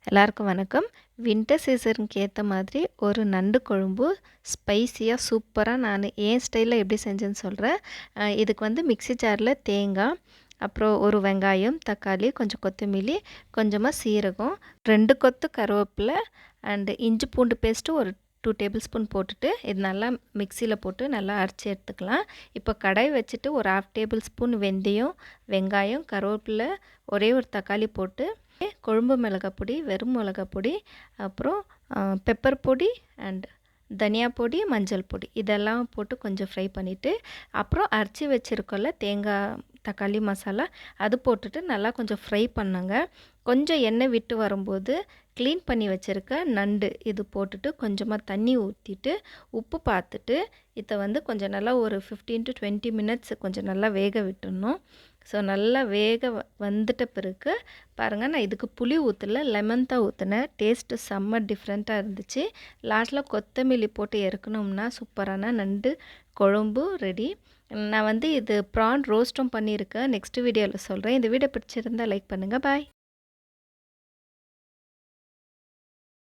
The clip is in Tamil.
எல்லாருக்கும் வணக்கம். வின்டர் சீசனுக்கு ஏற்ற மாதிரி ஒரு நண்டு குழம்பு ஸ்பைசியாக சூப்பராக நான் என் ஸ்டைலில் எப்படி செஞ்சேன்னு சொல்கிறேன். இதுக்கு வந்து மிக்ஸி ஜாரில் தேங்காய், அப்புறம் ஒரு வெங்காயம், தக்காளி, கொஞ்சம் கொத்தமல்லி, கொஞ்சமாக சீரகம், 2 கொத்து கருவேப்பிலை அண்டு இஞ்சி பூண்டு பேஸ்ட்டு ஒரு 2 டேபிள் ஸ்பூன் போட்டுட்டு இது நல்லா மிக்சியில் போட்டு நல்லா அரைச்சி எடுத்துக்கலாம். இப்போ கடாய் வச்சுட்டு ஒரு 1/2 டேபிள் ஸ்பூன் வெந்தயம், வெங்காயம், கருவேப்பிலை, ஒரே ஒரு தக்காளி போட்டு கொழும்பு மிளகாய் பொடி, வெறும் மிளகாய் பொடி, அப்புறம் பெப்பர் பொடி அண்ட் தனியா பொடி, மஞ்சள் பொடி இதெல்லாம் போட்டு கொஞ்சம் ஃப்ரை பண்ணிவிட்டு, அப்புறம் அரைச்சி வச்சுருக்கோம்ல தேங்காய் தக்காளி மசாலா அது போட்டுட்டு நல்லா கொஞ்சம் ஃப்ரை பண்ணுங்க. கொஞ்சம் எண்ணெய் விட்டு வரும்போது க்ளீன் பண்ணி வச்சுருக்க நண்டு இது போட்டுட்டு கொஞ்சமாக தண்ணி ஊற்றிட்டு உப்பு பார்த்துட்டு இதை வந்து கொஞ்சம் நல்லா ஒரு 15 to 20 மினிட்ஸ் கொஞ்சம் நல்லா வேக விட்டுடணும். ஸோ நல்லா வேக வந்துட்ட பிறகு பாருங்கள், நான் இதுக்கு புளி ஊற்றல, லெமன் தான் ஊற்றினேன். டேஸ்ட்டு செம்ம டிஃப்ரெண்ட்டாக இருந்துச்சு. லாஸ்ட்டில் கொத்தமல்லி போட்டு இறக்கணும்னா சூப்பரான நண்டு குழம்பு ரெடி. நான் வந்து இது ப்ரான் ரோஸ்ட்டும் பண்ணியிருக்கேன். நெக்ஸ்ட் வீடியோவில் சொல்கிறேன். இந்த வீடியோ பிடிச்சிருந்தால் லைக் பண்ணுங்கள். பாய்.